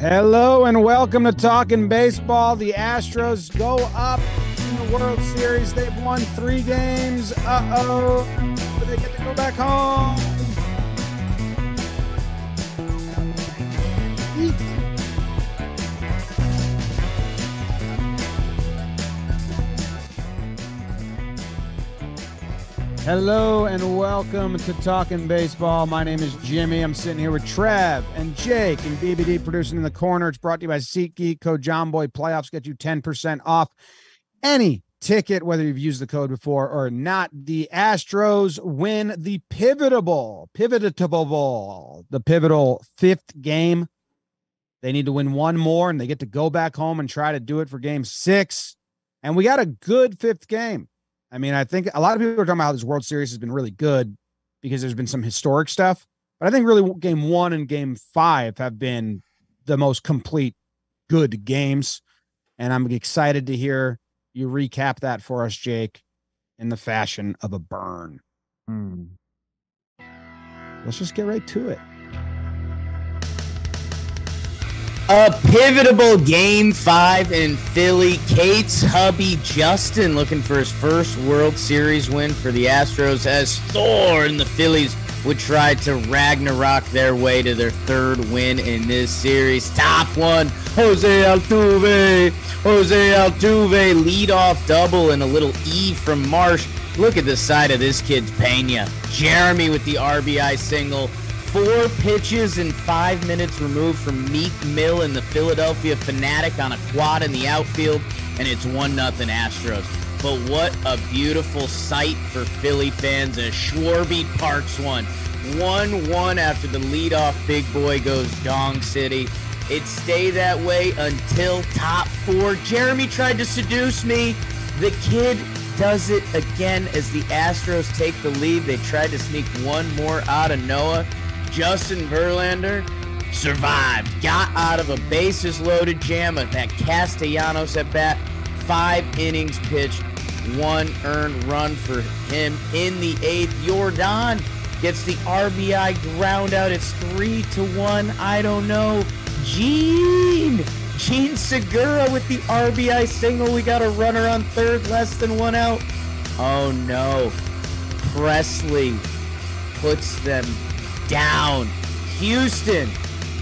Hello and welcome to Talkin Baseball. The Astros go up in the World Series. They've won 3 games. But they get to go back home. Hello and welcome to Talkin Baseball. My name is Jimmy. I'm sitting here with Trev and Jake and BBD producing in the corner. It's brought to you by SeatGeek. Code JohnBoy. Playoffs get you 10% off any ticket, whether you've used the code before or not. The Astros win the pivotal 5th game. They need to win one more, and they get to go back home and try to do it for game 6. And we got a good 5th game. I mean, I think a lot of people are talking about how this World Series has been really good because there's been some historic stuff. But I think really game 1 and game 5 have been the most complete good games. And I'm excited to hear you recap that for us, Jake, in the fashion of a burn. Let's just get right to it. A pivotal game 5 in Philly. Kate's hubby Justin looking for his first World Series win for the Astros as Thor and the Phillies would try to Ragnarok their way to their 3rd win in this series. Top one, Jose Altuve leadoff double and a little E from Marsh. Look at the side of this kid's Pena. Jeremy with the RBI single. 4 pitches in 5 minutes removed from Meek Mill and the Philadelphia Fanatic on a quad in the outfield, and it's 1-0 Astros. But what a beautiful sight for Philly fans as Schwarby Parks won. 1-1 after the leadoff big boy goes Dong City. It stayed that way until top 4. Jeremy tried to seduce me. The kid does it again as the Astros take the lead. They tried to sneak one more out of Noah. Justin Verlander survived, got out of a bases-loaded jam at that Castellanos at bat. 5 innings pitched, 1 earned run for him in the 8th. Jordan gets the RBI ground out. It's 3-1. I don't know. Gene Segura with the RBI single. We got a runner on 3rd, less than 1 out. Oh no. Presley puts them down. Houston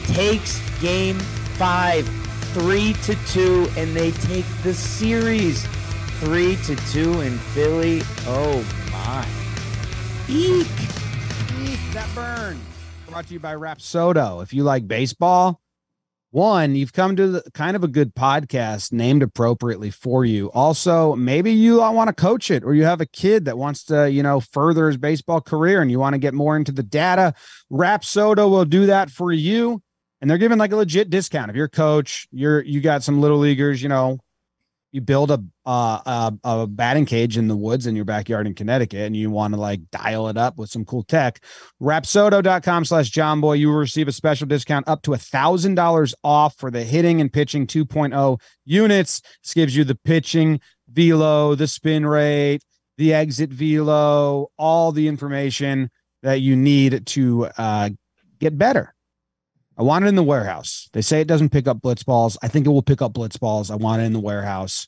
takes game 5 3-2, and they take the series 3-2 in Philly. Oh my. Eek. That burn. Brought to you by Rapsodo. If you like baseball, one, you've come to kind of a good podcast named appropriately for you. Also, maybe you want to coach it, or you have a kid that wants to, further his baseball career and you want to get more into the data. Rapsodo will do that for you. And they're giving like a legit discount. If you're a coach, you got some little leaguers, you build a batting cage in the woods in your backyard in Connecticut, and you want to like dial it up with some cool tech. Rapsodo.com/JohnBoy. You will receive a special discount up to $1,000 off for the hitting and pitching 2.0 units. This gives you the pitching velo, the spin rate, the exit velo, all the information that you need to get better. I want it in the warehouse. They say it doesn't pick up blitz balls. I think it will pick up blitz balls. I want it in the warehouse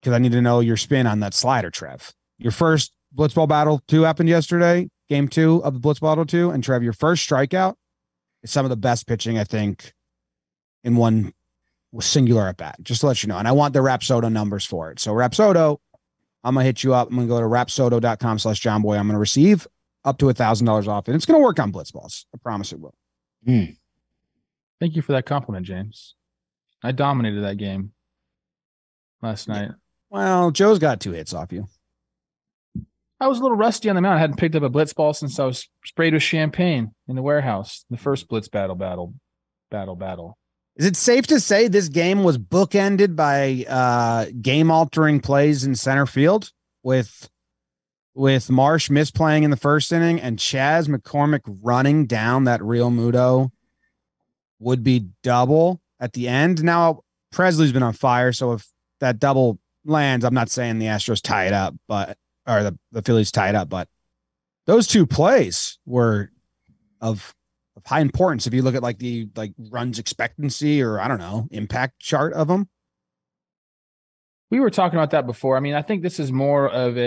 because I need to know your spin on that slider, Trev. Your first blitzball battle 2 happened yesterday, game 2 of the blitzball battle 2. And Trev, your first strikeout is some of the best pitching, I think, in one singular at bat, just to let you know. And I want the Rapsodo numbers for it. So Rapsodo, I'm going to hit you up. I'm going to go to rapsodo.com/JohnBoy. I'm going to receive up to $1,000 off, and it's going to work on blitz balls. I promise it will. Thank you for that compliment, James. I dominated that game last night. Well, Joe's got 2 hits off you. I was a little rusty on the mound. I hadn't picked up a blitz ball since I was sprayed with champagne in the warehouse. The first blitz battle. Is it safe to say this game was bookended by game-altering plays in center field with Marsh misplaying in the first inning and Chas McCormick running down that Real Muto would-be double at the end? Now, Presley's been on fire, so if that double lands, I'm not saying the Astros tie it up, or the Phillies tie it up, but those 2 plays were of high importance if you look at like the runs expectancy or I don't know, impact chart of them. We were talking about that before. I mean, I think this is more of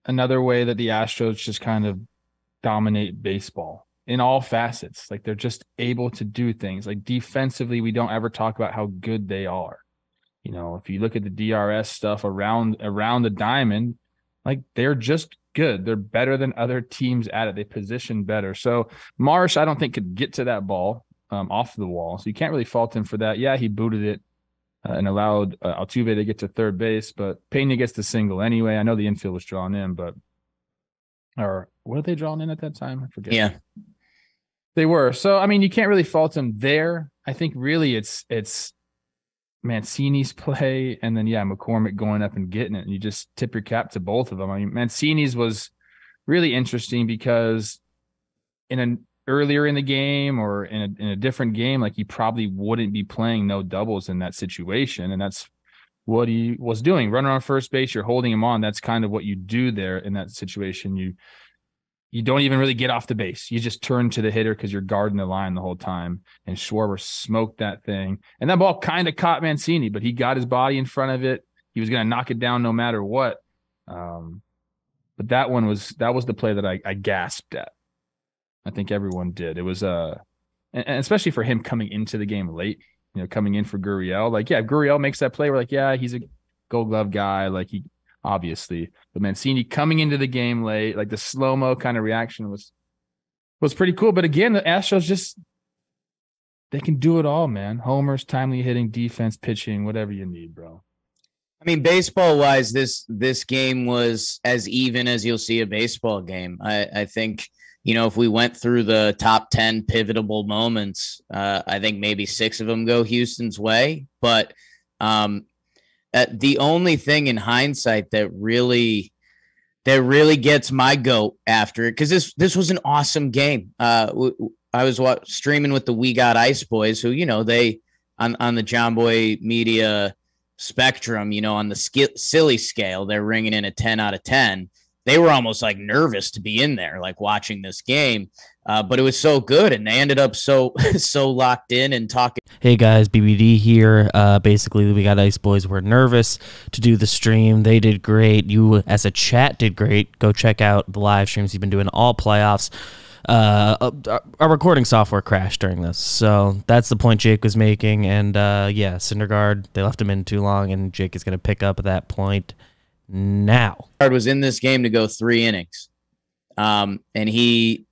another way that the Astros just kind of dominate baseball in all facets. Like they're just able to do things. Like defensively, we don't ever talk about how good they are. You know, if you look at the DRS stuff around the diamond, like they're just good. They're better than other teams at it. They position better. So Marsh, I don't think could get to that ball off the wall. So you can't really fault him for that. Yeah, he booted it and allowed Altuve to get to third base, but Pena gets the single anyway. I know the infield was drawn in, but or were they drawn in at that time? I forget. Yeah, they were. So I mean, you can't really fault him there. I think really it's Mancini's play, and then McCormick going up and getting it, and you just tip your cap to both of them. I mean, Mancini's was really interesting because earlier in the game or in a different game, like he probably wouldn't be playing no doubles in that situation, and that's what he was doing. Running on first base, you're holding him on. That's kind of what you do there in that situation. You don't even really get off the base. You just turn to the hitter because you're guarding the line the whole time. And Schwarber smoked that thing. And that ball kind of caught Mancini, but he got his body in front of it. He was going to knock it down no matter what. But that was the play that I gasped at. I think everyone did. It was and especially for him coming into the game late, you know, coming in for Gurriel. Like, yeah, if Gurriel makes that play, we're like, yeah, he's a Gold Glove guy. Like he obviously, but Mancini coming into the game late, like the slow-mo kind of reaction was pretty cool. But again, the Astros they can do it all, man. Homers, timely hitting, defense, pitching, whatever you need, bro. I mean, baseball-wise, this game was as even as you'll see a baseball game. I think, you know, if we went through the top 10 pivotal moments, I think maybe 6 of them go Houston's way. But the only thing in hindsight that really gets my goat after it, because this was an awesome game. I was streaming with the We Got Ice boys, who, you know, they on the John Boy Media spectrum, you know, on the silly scale, they're ringing in a 10 out of 10. They were almost like nervous to be in there, like watching this game. But it was so good, and they ended up so locked in and talking. Hey guys, BBD here. Basically, We Got Ice Boys were nervous to do the stream. They did great. You, as a chat, did great. Go check out the live streams you've been doing all playoffs. Our recording software crashed during this, so that's the point Jake was making. And Syndergaard, they left him in too long, and Jake is going to pick up at that point now. Was in this game to go 3 innings, and he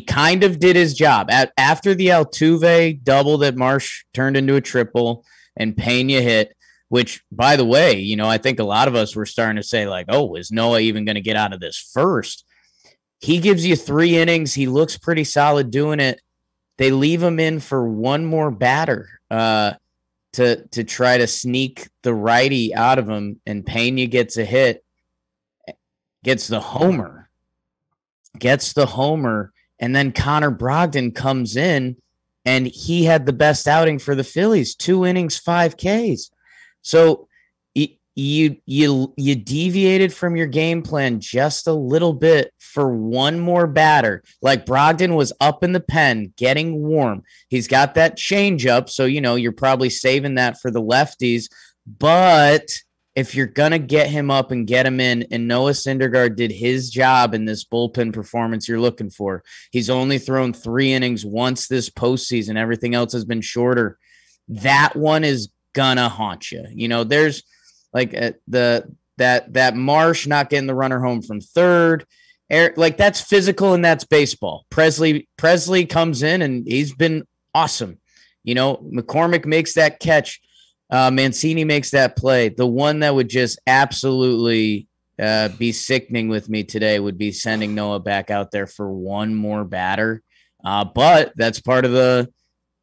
kind of did his job. After the Altuve double that Marsh turned into a triple and Pena hit, which, by the way, you know, I think a lot of us were starting to say, like, oh, is Noah even going to get out of this first? He gives you 3 innings. He looks pretty solid doing it. They leave him in for one more batter to try to sneak the righty out of him, and Pena gets a hit, gets the homer, and then Connor Brogdon comes in, and he had the best outing for the Phillies, 2 innings, 5 Ks. So you deviated from your game plan just a little bit for one more batter. Like, Brogdon was up in the pen getting warm. He's got that changeup, so, you know, you're probably saving that for the lefties. But if you're going to get him up and get him in, and Noah Syndergaard did his job in this bullpen performance you're looking for. He's only thrown 3 innings once this postseason. Everything else has been shorter. That one is going to haunt you. You know, there's like that Marsh not getting the runner home from third. Like, that's physical and that's baseball. Presley comes in and he's been awesome. You know, McCormick makes that catch. Mancini makes that play. The one that would just absolutely be sickening with me today would be sending Noah back out there for one more batter. But that's part of the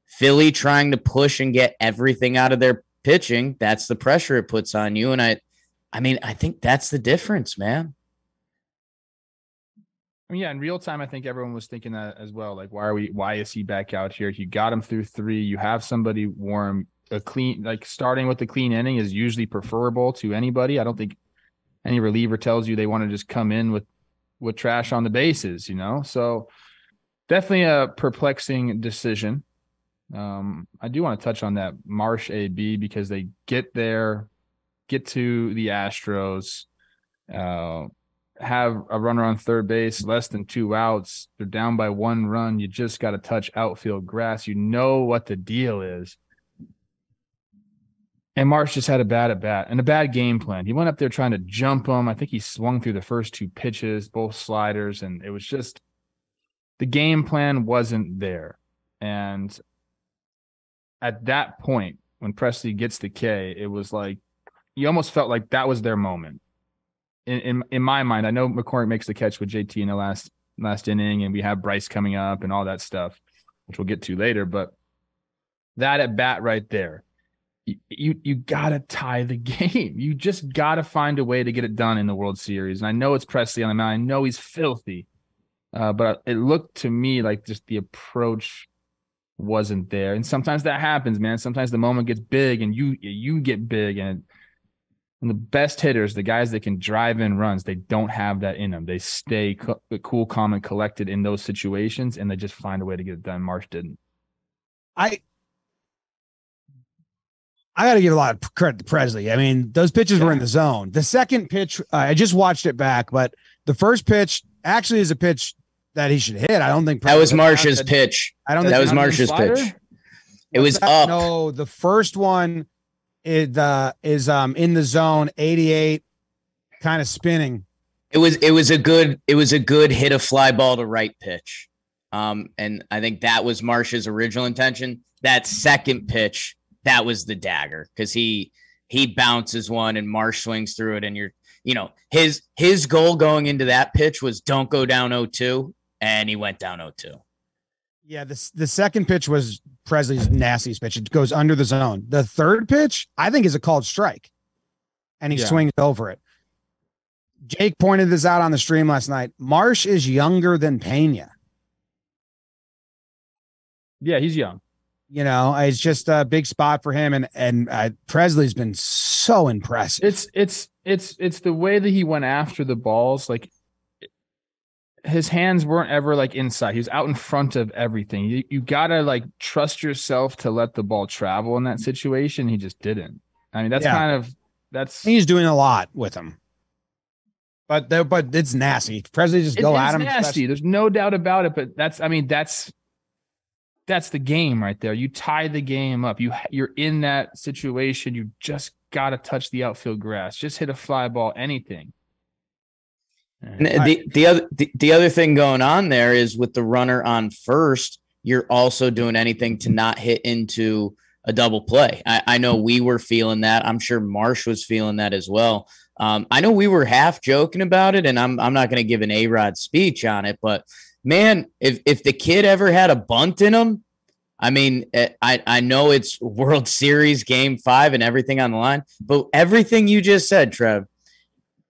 Philly trying to push and get everything out of their pitching. That's the pressure it puts on you. And I think that's the difference, man. I mean, yeah, in real time, I think everyone was thinking that as well. Like, why is he back out here? You got him through 3. You have somebody warm. A clean, like, starting with the clean inning is usually preferable to anybody. I don't think any reliever tells you they want to just come in with trash on the bases, you know? So Definitely a perplexing decision. I do want to touch on that Marsh AB because they get to the Astros, have a runner on third base, less than 2 outs. They're down by 1 run. You just got to touch outfield grass. You know what the deal is. And Marsh just had a bad at bat and a bad game plan. He went up there trying to jump him. I think he swung through the first 2 pitches, both sliders, and it was just the game plan wasn't there. And at that point, when Presley gets the K, it was like you almost felt like that was their moment. In my mind, I know McCormick makes the catch with JT in the last inning, and we have Bryce coming up and all that stuff, which we'll get to later. But that at bat right there, you gotta tie the game. You just gotta find a way to get it done in the World Series. And I know it's Presley on the mound. I know he's filthy, but it looked to me like just the approach wasn't there. And sometimes that happens, man. Sometimes the moment gets big, and you get big, and the best hitters, the guys that can drive in runs, they don't have that in them. They stay cool, calm, and collected in those situations, and they just find a way to get it done. Marsh didn't. I got to give a lot of credit to Presley. I mean, those pitches were in the zone. The second pitch, I just watched it back, but the first pitch actually is a pitch that he should hit. I don't think that was Marsh's pitch. I don't think that was Marsh's pitch. It was up. No, the first one is in the zone, 88, kind of spinning. It was a good hit a fly ball to right pitch. And I think that was Marsh's original intention. That second pitch, that was the dagger, because he bounces one and Marsh swings through it, and his goal going into that pitch was don't go down 0-2, and he went down 0-2. Yeah, the second pitch was Presley's nastiest pitch. It goes under the zone. The third pitch, I think, is a called strike, and he swings over it. Jake pointed this out on the stream last night. Marsh is younger than Pena. Yeah, he's young. It's just a big spot for him, and Presley's been so impressive. It's the way that he went after the balls. Like, his hands weren't ever like inside. He was out in front of everything. You gotta like trust yourself to let the ball travel in that situation. He just didn't. I mean, he's doing a lot with him. But it's nasty. Presley just go at him. It's nasty. There's no doubt about it. But that's the game right there. You tie the game up. You're in that situation. You just gotta touch the outfield grass. Just hit a fly ball, anything. The other thing going on there is with the runner on first, you're also doing anything to not hit into a double play. I know we were feeling that. I'm sure Marsh was feeling that as well. I know we were half joking about it, and I'm not going to give an A-Rod speech on it, but man, if the kid ever had a bunt in him, I mean, I know it's World Series Game 5 and everything on the line, but everything you just said, Trev,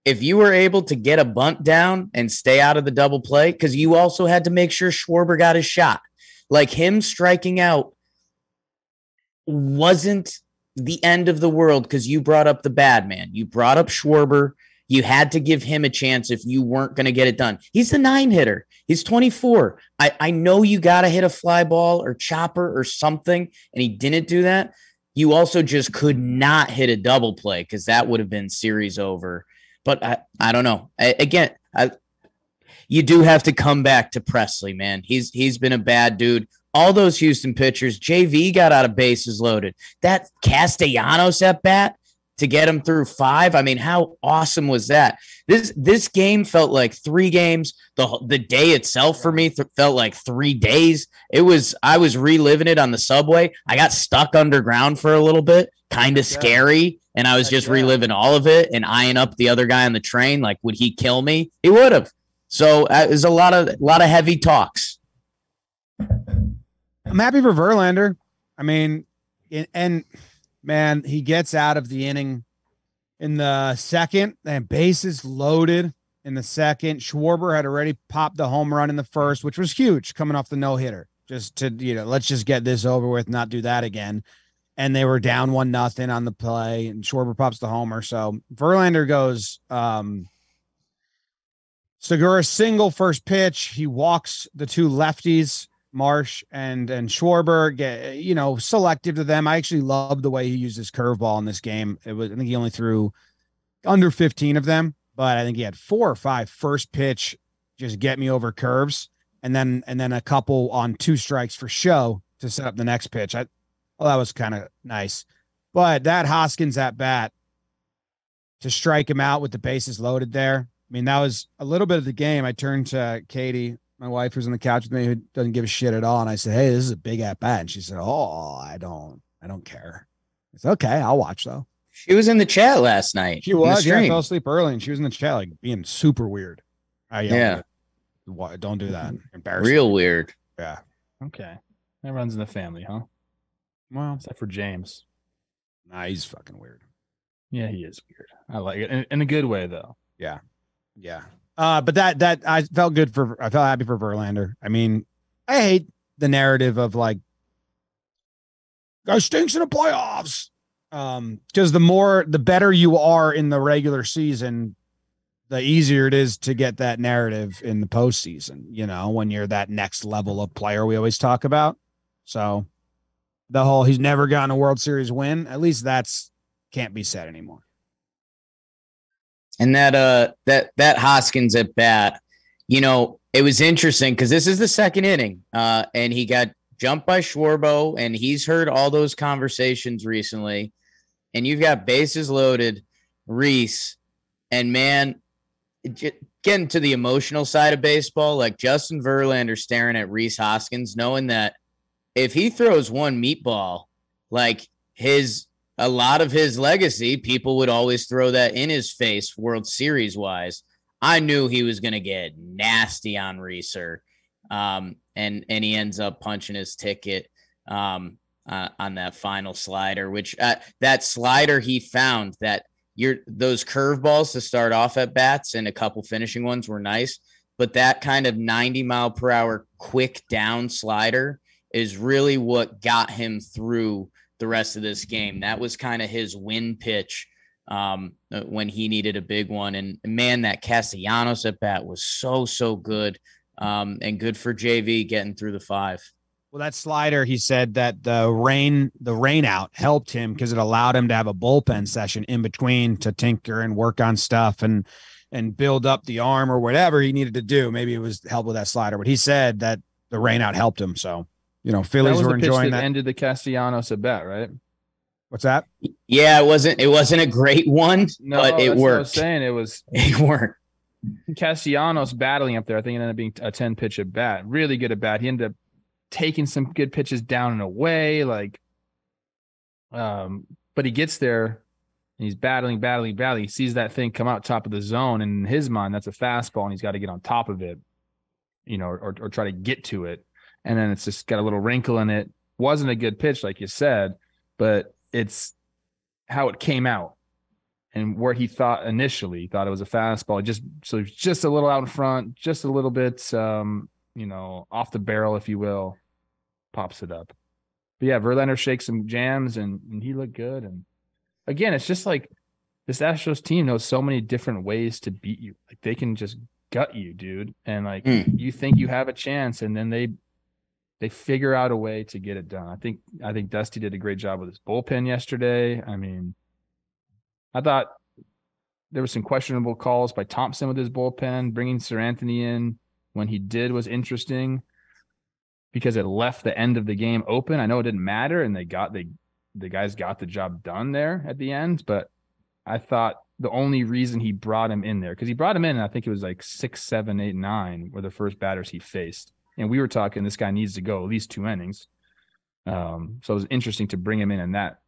if you were able to get a bunt down and stay out of the double play, because you also had to make sure Schwarber got his shot. Like, him striking out wasn't the end of the world, because you brought up the bad man. You brought up Schwarber. You had to give him a chance if you weren't going to get it done. He's the 9 hitter. He's 24. I know you got to hit a fly ball or chopper or something, and he didn't do that. You also just could not hit a double play, because that would have been series over. But I don't know. You do have to come back to Presley, man. He's been a bad dude. All those Houston pitchers, JV got out of bases loaded. That Castellanos at bat to get him through 5. I mean, how awesome was that? This game felt like 3 games. The day itself for me felt like 3 days. I was reliving it on the subway. I got stuck underground for a little bit, kind of scary. And I was just reliving all of it and eyeing up the other guy on the train. Like, would he kill me? He would have. So there's a lot of heavy talks. I'm happy for Verlander. I mean, and man, he gets out of the inning in the second, and bases loaded in the second. Schwarber had already popped the home run in the first, which was huge coming off the no-hitter. Just to, let's just get this over with, not do that again. And they were down 1-0 on the play, and Schwarber pops the homer. So Verlander goes Segura single first pitch. He walks the two lefties, Marsh and Schwarber, selective to them. I actually love the way he used his curveball in this game. I think he only threw under 15 of them, but I think he had 4 or 5 first pitch, just get me over curves. And then a couple on 2 strikes for show to set up the next pitch. That was kind of nice. But that Hoskins at bat to strike him out with the bases loaded there. I mean, that was a little bit of the game. I turned to Katie, my wife, who's on the couch with me, who doesn't give a shit at all. And I said, hey, this is a big at bat. And she said, oh, I don't care. I said, okay, I'll watch though. She was in the chat last night. She was. Yeah, I fell asleep early and she was in the chat, like being super weird. Yeah. Don't do that. Embarrassing. Real weird. Yeah. Okay. That runs in the family, huh? Well, except for James. Nah, he's fucking weird. Yeah, he is weird. I like it in a good way, though. Yeah. Yeah. But that I felt happy for Verlander. I mean, I hate the narrative of like, guy stinks in the playoffs. Because the better you are in the regular season, the easier it is to get that narrative in the postseason, when you're that next level of player we always talk about. So the whole he's never gotten a World Series win, at least that's can't be said anymore. And that Hoskins at bat, it was interesting because this is the second inning, and he got jumped by Schwarbo, and he's heard all those conversations recently. And you've got bases loaded, Reese, and man, getting to the emotional side of baseball, like Justin Verlander staring at Reese Hoskins, knowing that if he throws one meatball, like a lot of his legacy, people would always throw that in his face World Series wise. I knew he was going to get nasty on Reeser. And he ends up punching his ticket on that final slider, which that slider he found that those curveballs to start off at bats and a couple finishing ones were nice, but that kind of 90-mile-per-hour quick down slider is really what got him through the rest of this game. That was kind of his win pitch when he needed a big one. And man, that Castellanos at bat was so good, and good for JV getting through the 5. Well, that slider, he said that the rain out helped him because it allowed him to have a bullpen session in between to tinker and work on stuff and build up the arm or whatever he needed to do. Maybe it was help with that slider, but he said that the rain out helped him. So, Phillies were enjoying that. Ended the Castellanos at bat, right? What's that? Yeah, it wasn't a great one, but it worked. What I was saying it worked. Castellanos battling up there. I think it ended up being a 10 pitch at bat. Really good at bat. He ended up taking some good pitches down and away, but he gets there and he's battling. He sees that thing come out top of the zone, and in his mind, that's a fastball, and he's got to get on top of it, or try to get to it. And then it's just got a little wrinkle in it. Wasn't a good pitch, like you said, but it's how it came out and where he thought it was a fastball. Just a little out in front, just a little bit, off the barrel, if you will, pops it up. But yeah, Verlander shakes some jams and he looked good. And again, it's just like this Astros team knows so many different ways to beat you. Like they can just gut you, dude. And you think you have a chance, and then they figure out a way to get it done. I think Dusty did a great job with his bullpen yesterday. I mean, I thought there were some questionable calls by Thompson with his bullpen. Bringing Sir Anthony in when he did was interesting because it left the end of the game open. I know it didn't matter, and the guys got the job done there at the end, but I thought the only reason he brought him in there, because he brought him in, and I think it was like 6, 7, 8, 9 were the first batters he faced. And we were talking, this guy needs to go at least 2 innings. So it was interesting to bring him in that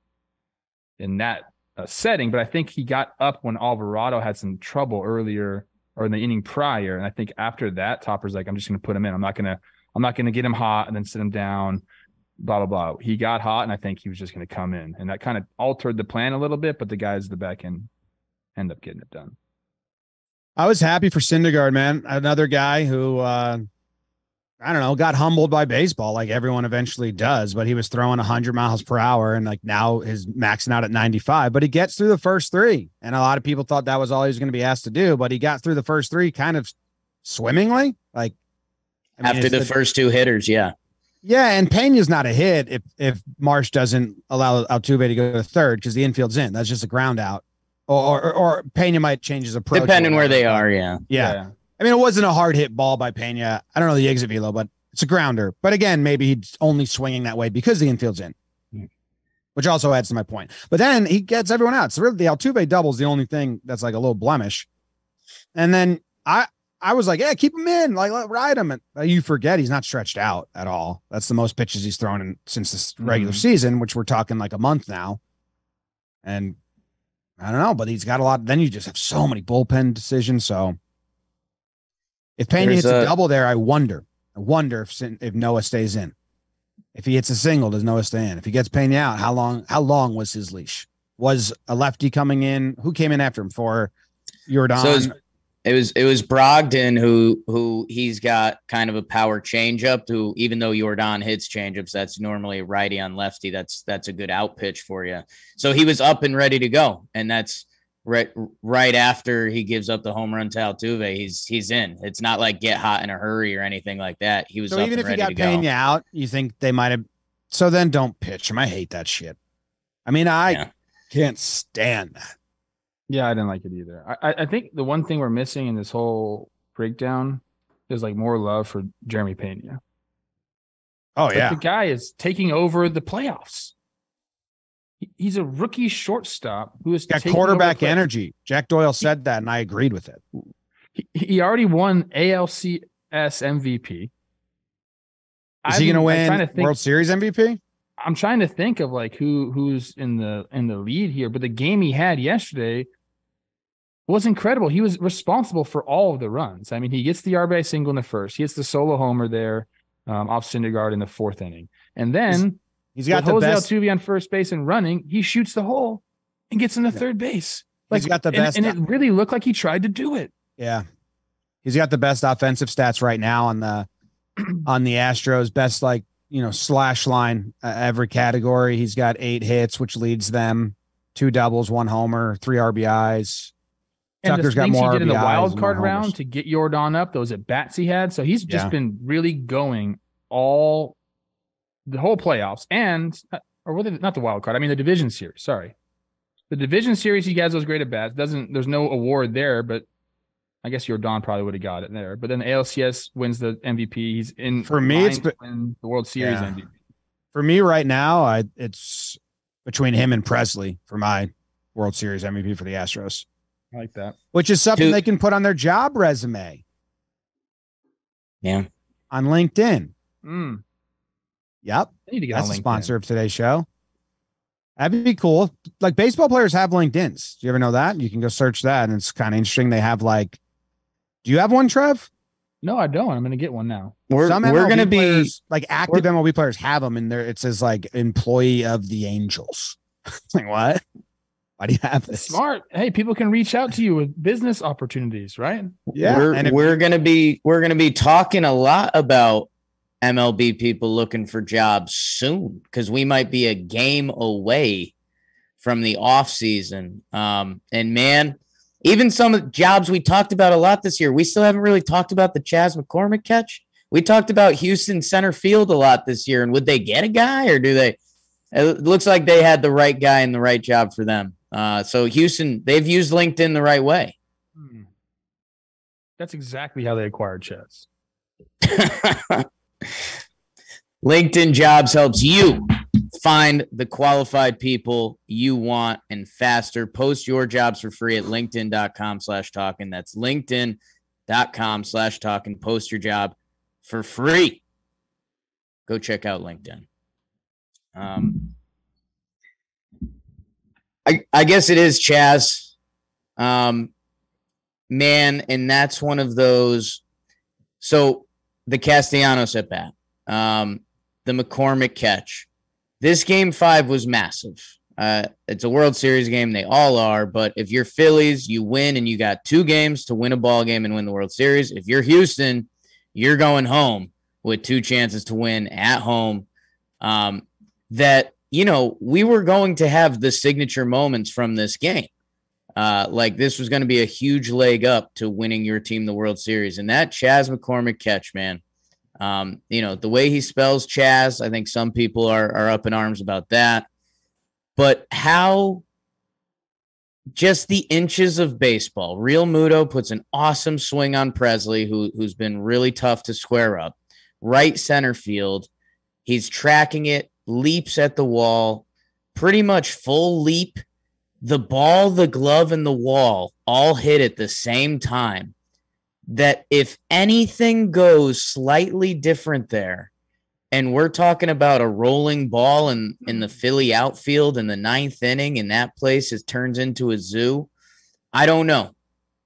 setting. But I think he got up when Alvarado had some trouble earlier or in the inning prior. And I think after that, Topper's like, I'm just going to put him in. I'm not going to get him hot and then sit him down, blah, blah, blah. He got hot, and I think he was just going to come in. And that kind of altered the plan a little bit, but the guys at the back end end up getting it done. I was happy for Syndergaard, man. Another guy who, got humbled by baseball like everyone eventually does, but he was throwing 100 miles per hour and now is maxing out at 95, but he gets through the first 3. And a lot of people thought that was all he was going to be asked to do, but he got through the first 3 kind of swimmingly. Like, after the first two hitters, yeah. Yeah, and Pena's not a hit if Marsh doesn't allow Altuve to go to third because the infield's in. That's just a ground out. Or Pena might change his approach. Depending where they are, yeah. I mean, it wasn't a hard hit ball by Pena. I don't know the exit velo, but it's a grounder. But again, maybe he's only swinging that way because the infield's in, which also adds to my point. But then he gets everyone out. So really, the Altuve double is the only thing that's like a little blemish. And then I was like, yeah, keep him in, like ride him. And you forget he's not stretched out at all. That's the most pitches he's thrown in since this regular season, which we're talking like a month now. And I don't know, but he's got a lot. Then you just have so many bullpen decisions. So if Pena hits a double there, I wonder if Noah stays in. If he hits a single, does Noah stay in? If he gets Pena out, how long was his leash? Was a lefty coming in? Who came in after him for Jordan? So it was Brogdon who he's got kind of a power changeup. Who, even though Jordan hits changeups, that's normally a righty on lefty. That's a good out pitch for you. So he was up and ready to go, and that's right after he gives up the home run to Altuve. He's in. It's not like get hot in a hurry or anything like that. He was so up even and if he ready got to go. Pena out, you think they might have. So then don't pitch him. I hate that shit. I mean, I can't stand that. Yeah, I didn't like it either. I think the one thing we're missing in this whole breakdown is like more love for Jeremy Pena. Oh, yeah. The guy is taking over the playoffs. He's a rookie shortstop who is got quarterback energy. Jack Doyle said that, and I agreed with it. He already won ALCS MVP. Is he going to win World Series MVP? I'm trying to think of like who's in the lead here, but the game he had yesterday was incredible. He was responsible for all of the runs. I mean, he gets the RBI single in the first. He gets the solo homer there off Syndergaard in the fourth inning. And then he's got the Jose best Altuve on first base and running. He shoots the hole and gets into third base. Like, he's got the best. And it really looked like he tried to do it. Yeah. He's got the best offensive stats right now on the Astros. Best, like, slash line every category. He's got 8 hits, which leads them. 2 doubles, 1 homer, 3 RBIs. And Tucker's got more he did RBIs in the wild card and more homers. round to get Jordan up, those at bats he had. So he's just been really going the whole playoffs or whether not the wild card. I mean the division series. Sorry, the division series. He has those great at bats. There's no award there, but I guess Jordan probably would have got it there. But then the ALCS wins the MVP. He's in for me. It's win the World Series MVP. For me right now, it's between him and Presley for my World Series MVP for the Astros. I like that. Which is something they can put on their job resume. Yeah. On LinkedIn. Yep. I need to get That's on a LinkedIn. sponsor of today's show. That'd be cool. Like baseball players have LinkedIns. Do you ever know that? You can go search that, and it's kind of interesting. They have like, do you have one, Trev? No, I don't. I'm going to get one now. We're going to be like active MLB players have them in there. It says like employee of the Angels. Like what? Why do you have this? Smart. Hey, people can reach out to you with business opportunities, right? Yeah. We're going to be talking a lot about MLB people looking for jobs soon, because we might be a game away from the off season. And man, even some of the jobs we talked about a lot this year, we still haven't really talked about the Chas McCormick catch. We talked about Houston center field a lot this year, and would they get a guy, or do they? It looks like they had the right guy and the right job for them. So Houston, they've used LinkedIn the right way. That's exactly how they acquired Chas. LinkedIn Jobs helps you find the qualified people you want and faster. Post your jobs for free at linkedin.com/talkin. That's linkedin.com/talkin. Post your job for free. Go check out LinkedIn. I guess it is Chas. Man, and that's one of those. So the Castellanos at bat, the McCormick catch. This game 5 was massive. It's a World Series game. They all are. But if you're Phillies, you win, and you got 2 games to win a ball game and win the World Series. If you're Houston, you're going home with 2 chances to win at home. That, we were going to have the signature moments from this game. like this was going to be a huge leg up to winning your team the World Series. And that Chas McCormick catch, man, the way he spells Chas, I think some people are up in arms about that. But how just the inches of baseball. Real Muto puts an awesome swing on Presley, who's been really tough to square up. Right center field. He's tracking it, leaps at the wall, pretty much full leap. The ball, the glove, and the wall all hit at the same time. That if anything goes slightly different there, and we're talking about a rolling ball in the Philly outfield in the 9th inning, and that place turns into a zoo, I don't know.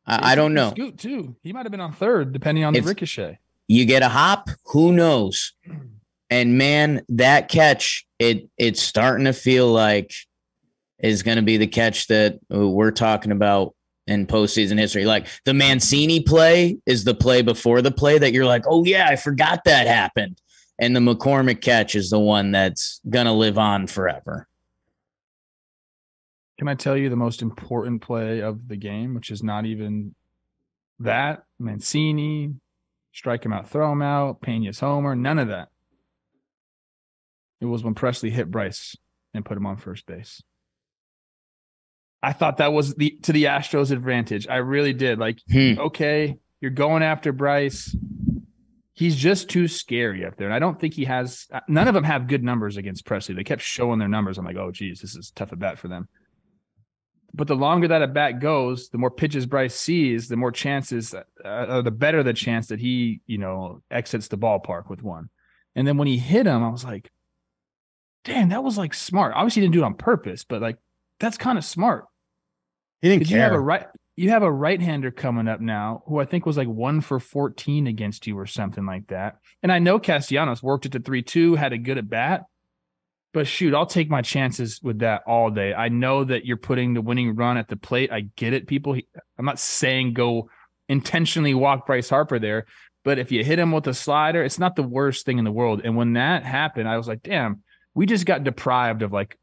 I don't know. Scoot too. He might have been on third, depending on the ricochet. You get a hop, who knows? And man, that catch, it's starting to feel like is going to be the catch that we're talking about in postseason history. Like the Mancini play is the play before the play that you're like, oh yeah, I forgot that happened. And the McCormick catch is the one that's going to live on forever. Can I tell you the most important play of the game, which is not even that? Mancini, strike him out, throw him out, Pena's homer, none of that. It was when Presley hit Bryce and put him on first base. I thought that was to the Astros' advantage. I really did. Like, okay, you're going after Bryce. He's just too scary up there. And I don't think none of them have good numbers against Presley. They kept showing their numbers. I'm like, oh, geez, this is tough at bat for them. But the longer that at bat goes, the more pitches Bryce sees, the more chances, the better the chance that he, exits the ballpark with one. And then when he hit him, I was like, damn, that was like smart. Obviously, he didn't do it on purpose, but like that's kind of smart. He didn't care. You have a right-hander coming up now who I think was like 1 for 14 against you or something like that. And I know Castellanos worked it to 3-2, had a good at bat. But shoot, I'll take my chances with that all day. I know that you're putting the winning run at the plate. I get it, people. I'm not saying go intentionally walk Bryce Harper there. But if you hit him with a slider, it's not the worst thing in the world. And when that happened, I was like, damn, we just got deprived of like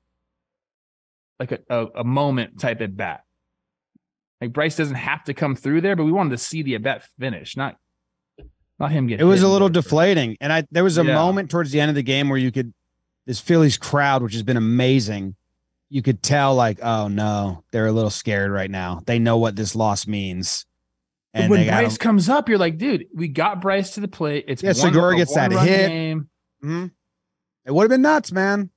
a moment type at bat. Like Bryce doesn't have to come through there, but we wanted to see the at bat finish, not him get. It was a little deflating, and there was a moment towards the end of the game where you could, this Phillies crowd, which has been amazing, you could tell like, oh no, they're a little scared right now. They know what this loss means. And when Bryce comes up, you're like, dude, we got Bryce to the plate. It's Segura gets that hit. Mm-hmm. It would have been nuts, man.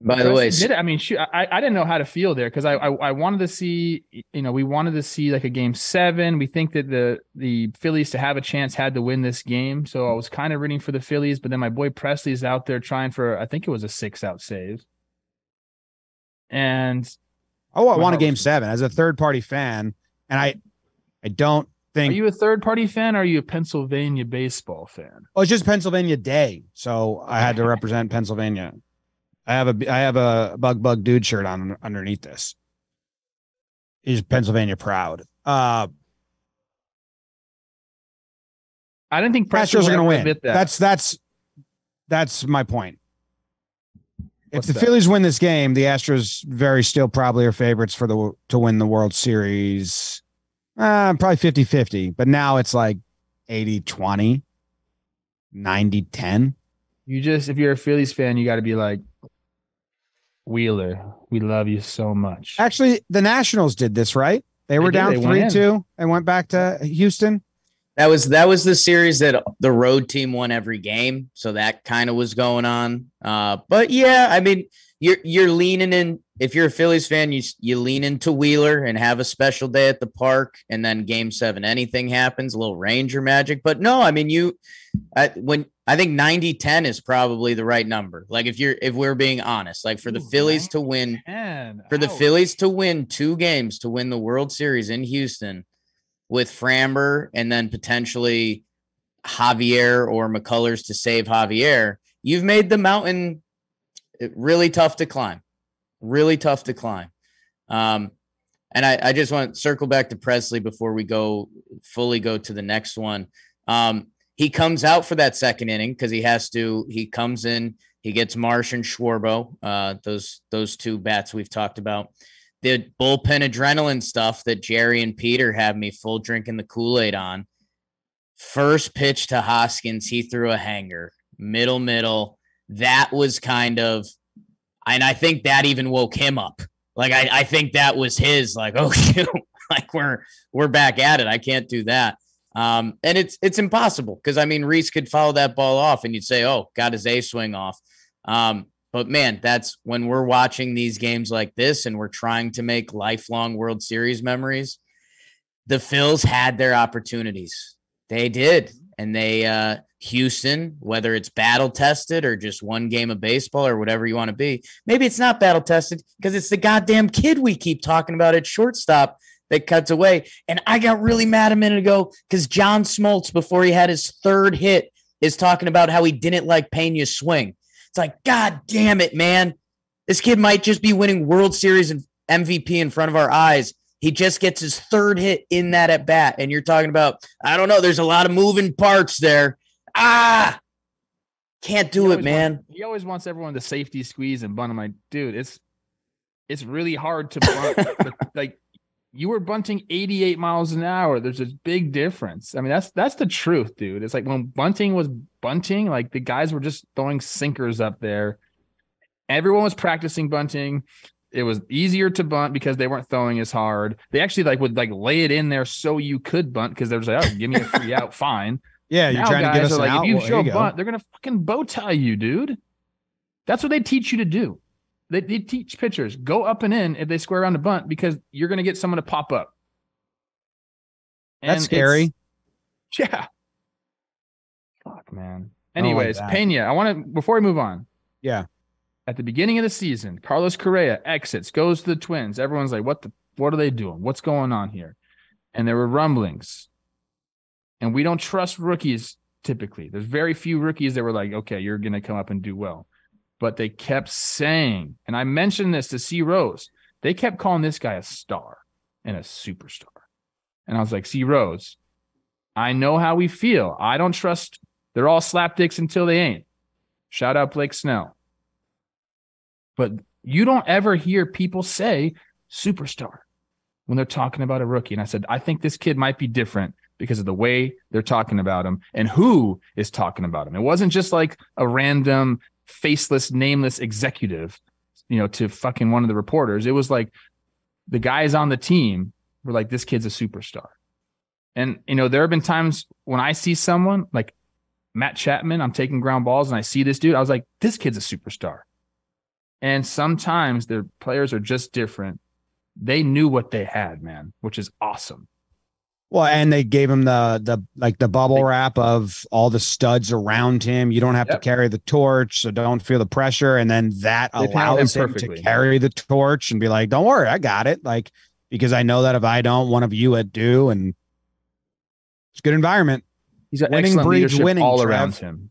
By the way, I mean, shoot, I didn't know how to feel there because I wanted to see, we wanted to see like a game 7. We think that the Phillies to have a chance had to win this game. So I was kind of rooting for the Phillies, but then my boy Presley's out there trying for, I think it was a 6-out save. And I want a game 7 as a third-party fan. And I don't think. Are you a third-party fan or are you a Pennsylvania baseball fan? Oh, it's just Pennsylvania Day. So I had to represent Pennsylvania. I have a bug dude shirt on underneath this. He's Pennsylvania proud. I didn't think Astros are going to win. That's my point. If the Phillies win this game, the Astros still probably are favorites to win the World Series. Probably 50-50, but now it's like 80-20, 90-10. If you're a Phillies fan, you got to be like, Wheeler, we love you so much. Actually, the Nationals did this, right? They were down 3-2 and went back to Houston. That was the series that the road team won every game, so that kind of was going on. But yeah, I mean, you're leaning in. If you're a Phillies fan, you lean into Wheeler and have a special day at the park, and then Game 7, anything happens, a little Ranger magic. But no, I mean, I think 90-10 is probably the right number. Like if we're being honest, like for the Phillies to win, the Phillies to win 2 games to win the World Series in Houston with Framber and then potentially Javier or McCullers to save Javier, you've made the mountain really tough to climb. Really tough to climb. And I just want to circle back to Presley before we fully go to the next one. He comes out for that second inning because he comes in, he gets Marsh and Schwarbo, those 2 bats we've talked about. the bullpen adrenaline stuff that Jerry and Peter have me full drinking the Kool-Aid on. First pitch to Hoskins, he threw a hanger, middle. That was kind of, and I think that even woke him up. Like, I think that was his, like, oh, shoot, like we're back at it. I can't do that. And it's impossible because, I mean, Reese could follow that ball off and you'd say, oh, got his A swing off. But, man, that's when we're watching these games like this and we're trying to make lifelong World Series memories. The Phils had their opportunities. They did. And they Houston, whether it's battle tested or just one game of baseball or whatever you want to be, maybe it's not battle tested because it's the goddamn kid we keep talking about at shortstop that cuts away. And I got really mad a minute ago because John Smoltz, before he had his third hit, is talking about how he didn't like Pena's swing. It's like, God damn it, man. This kid might just be winning World Series and MVP in front of our eyes. He just gets his third hit in that at bat. And you're talking about, I don't know, there's a lot of moving parts there. Can't do it, man. He always wants everyone to safety squeeze and bunt. I'm like, dude, it's really hard to bunt. Like, you were bunting 88 miles an hour. There's a big difference. I mean, that's the truth, dude. It's like when bunting was bunting, like the guys were just throwing sinkers up there. Everyone was practicing bunting. It was easier to bunt because they weren't throwing as hard. They actually would lay it in there so you could bunt because they was like, oh, give me a free out, fine. Yeah, you're trying to get us an out. If you show bunt, they're gonna fucking bow tie you, dude. That's what they teach you to do. They teach pitchers, go up and in if they square around the bunt because you're going to get someone to pop up. And that's scary. Yeah. Fuck, man. Anyways, Pena, before we move on. Yeah. At the beginning of the season, Carlos Correa exits, goes to the Twins. Everyone's like, what are they doing? What's going on here? And there were rumblings. And we don't trust rookies typically. There's very few rookies that were like, okay, you're going to come up and do well. But they kept saying, and I mentioned this to C. Rose, they kept calling this guy a star and a superstar. And I was like, C. Rose, I know how we feel. I don't trust. They're all slapdicks until they ain't. Shout out Blake Snell. But you don't ever hear people say superstar when they're talking about a rookie. And I said, I think this kid might be different because of the way they're talking about him and who is talking about him. It wasn't just like a random faceless, nameless executive, to fucking one of the reporters. It was like the guys on the team were like, this kid's a superstar. And, there have been times when I see someone like Matt Chapman, I'm taking ground balls and I see this dude, I was like, this kid's a superstar. And sometimes their players are just different. They knew what they had, man, which is awesome. Well, and they gave him the bubble wrap of all the studs around him. You don't have to carry the torch, so don't feel the pressure. And then that allows him to carry the torch and be like, don't worry, I got it. Like, because I know that if I don't, one of you would do. And it's a good environment. He's got excellent leadership winning, all around him.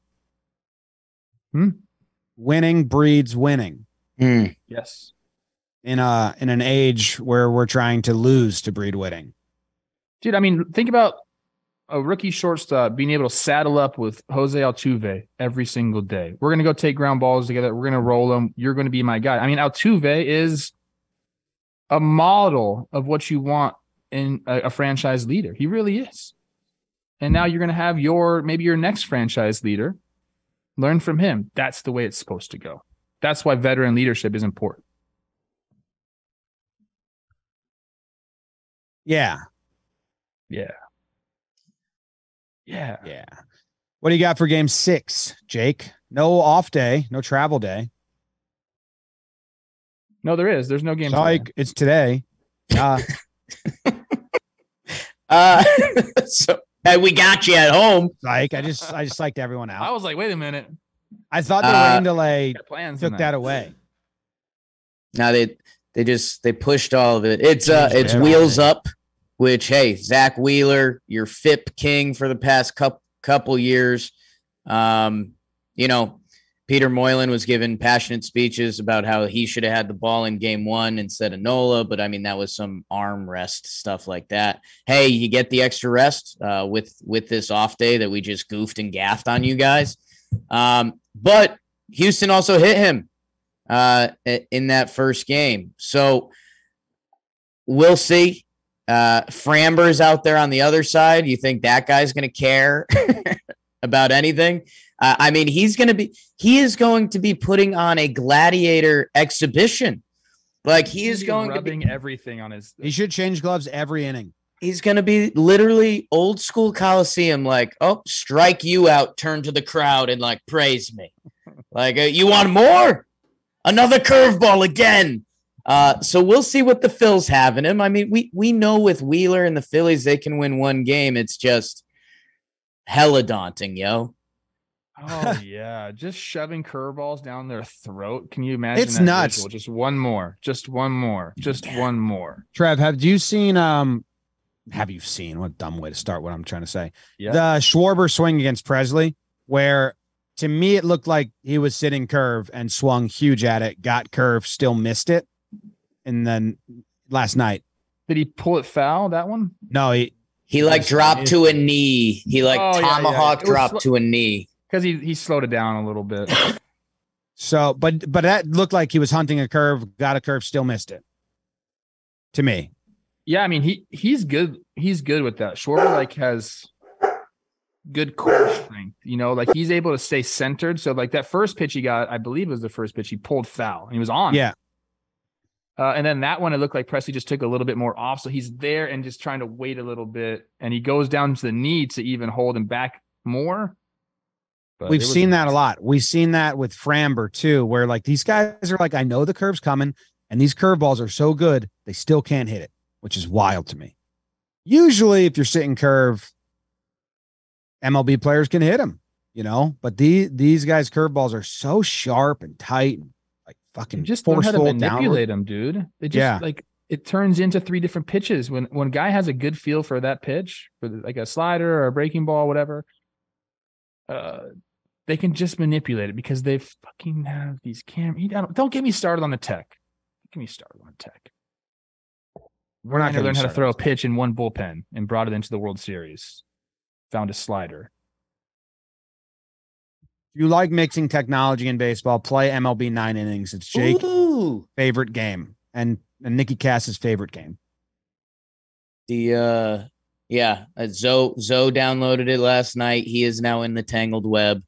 Winning breeds winning. Yes. In an age where we're trying to lose to breed winning. Dude, I mean, think about a rookie shortstop being able to saddle up with Jose Altuve every single day. We're going to go take ground balls together. We're going to roll them. You're going to be my guy. I mean, Altuve is a model of what you want in a franchise leader. He really is. And now you're going to have maybe your next franchise leader learn from him. That's the way it's supposed to go. That's why veteran leadership is important. Yeah. What do you got for game 6, Jake? No off day, no travel day. No, there is. There's no game. It's today. So we got you at home. Like I just psyched everyone out. I was like, wait a minute. I thought the rain delay took that away. No, they pushed all of it. It's wheels up. Which, hey, Zach Wheeler, your FIP king for the past couple years. Peter Moylan was giving passionate speeches about how he should have had the ball in game 1 instead of Nola. But, I mean, that was some arm rest stuff like that. Hey, you get the extra rest with this off day that we just goofed and gaffed on you guys. But Houston also hit him in that first game. So We'll see. Framber's out there on the other side. You think that guy's going to care about anything? I mean, he is going to be putting on a gladiator exhibition. Like he is going rubbing to be everything on his. He should change gloves every inning. He's going to be literally old school Coliseum. Like, oh, strike you out, turn to the crowd and like praise me. Like, you want more? Another curveball again. So we'll see what the Phils have in him. I mean, we know with Wheeler and the Phillies, they can win one game. It's just hella daunting, yo. Oh yeah, just shoving curveballs down their throat. Can you imagine? It's that nuts. visual? Just one more. Trev, have you seen? Have you seen? What dumb way to start what I'm trying to say. Yeah. The Schwarber swing against Presley, where to me it looked like he was sitting curve and swung huge at it, got curve, still missed it. And then last night, Did he pull it foul? That one? no, He like dropped to a knee. He like Oh, yeah, tomahawk yeah. dropped to a knee. Because he slowed it down a little bit. So, but that looked like he was hunting a curve, got a curve, still missed it. To me, Yeah, I mean he's good. He's good with that. Schwarber like has good core strength. You know, like he's able to stay centered. So like that first pitch he got, I believe was the first pitch he pulled foul and he was on. yeah. And then that one, it looked like Presley just took a little bit more off. So he's there and just trying to wait a little bit. And he goes down to the knee to even hold him back more. But We've seen that a lot. We've seen that with Framber too, where like these guys are like, I know the curve's coming, and these curveballs are so good, they still can't hit it, which is wild to me. Usually, if you're sitting curve, MLB players can hit them, you know, but these guys' curveballs are so sharp and tight, and like fucking You just don't know how to forceful manipulate downward. them, dude. They just like it turns into 3 different pitches. When a guy has a good feel for that pitch, for like a slider or a breaking ball, whatever, they can just manipulate it because they fucking have these cameras. Don't get me started on the tech. Get me started on tech. We're not going to learn how to throw a pitch in one bullpen and brought it into the World Series. Found a slider. If you like mixing technology in baseball, play MLB 9 innings. It's Jake's favorite game and Nikki Cass's favorite game. Zoe downloaded it last night. He is now in the tangled web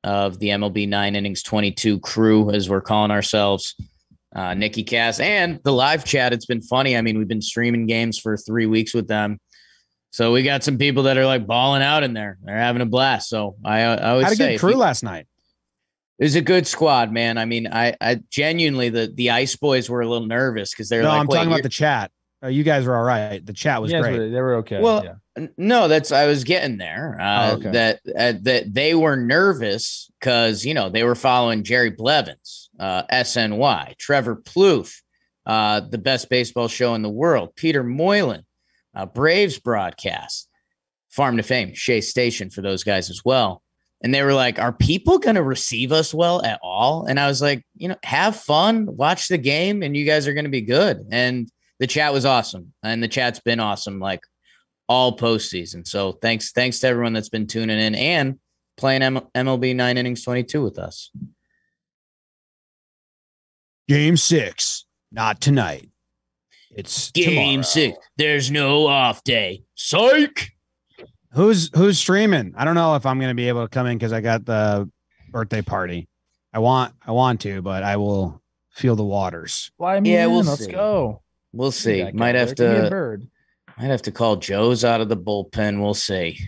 of the MLB 9 innings 22 crew, as we're calling ourselves. Nikki Cass and the live chat. It's been funny. I mean, we've been streaming games for 3 weeks with them. So we got some people that are like balling out in there. They're having a blast. So I always had a good crew last night. It was a good squad, man. I mean, I genuinely, the Ice Boys were a little nervous because they're like, I'm talking about the chat. You guys were all right. The chat was great. They were okay. Well, yeah. No, I was getting there. Okay. That they were nervous because, you know, they were following Jerry Blevins, SNY, Trevor Plouffe, the best baseball show in the world, Peter Moylan, Braves broadcast, Farm to Fame, Shea Station for those guys as well. And they were like, are people going to receive us well at all? And I was like, you know, have fun, watch the game, and you guys are going to be good. And the chat was awesome. And the chat's been awesome, like all postseason. So thanks to everyone that's been tuning in and playing MLB 9 innings 22 with us. Game 6, not tonight. It's Game tomorrow. 6. There's no off day. Psych. Who's streaming? I don't know if I'm going to be able to come in because I got the birthday party. I want to, but I will feel the waters. Fly me in. Let's go. We'll see. Give Might me have a bird. to call Joe's out of the bullpen. We'll see.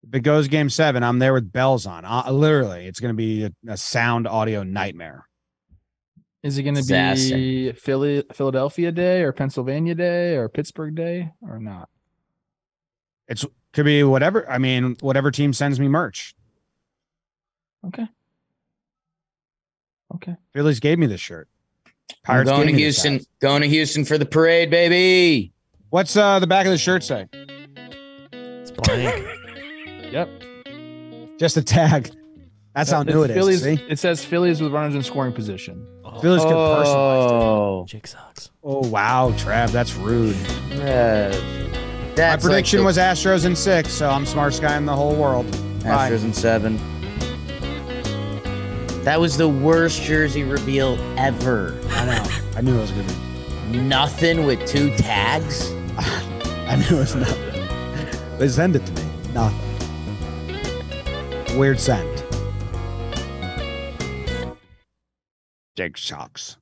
If it goes game 7, I'm there with bells on. Literally, it's going to be a sound audio nightmare. Is it going to be Philadelphia Day or Pennsylvania Day or Pittsburgh Day or not? Could be whatever. I mean, whatever team sends me merch. Okay. Phillies gave me this shirt. I'm going to Houston. Going to Houston for the parade, baby. What's the back of the shirt say? It's blank. Yep. Just a tag. That's how new it is. Phillies, See? it says Phillies with runners in scoring position. Phillies could personalize it. Jig socks. Oh wow, Trav, that's rude. My My prediction was Astros in 6, so I'm smartest guy in the whole world. Bye. Astros in 7. That was the worst jersey reveal ever. I know. I knew it was gonna be. Nothing with 2 tags? I knew it was nothing. They send it to me. Nothing. Weird send. Jake sucks.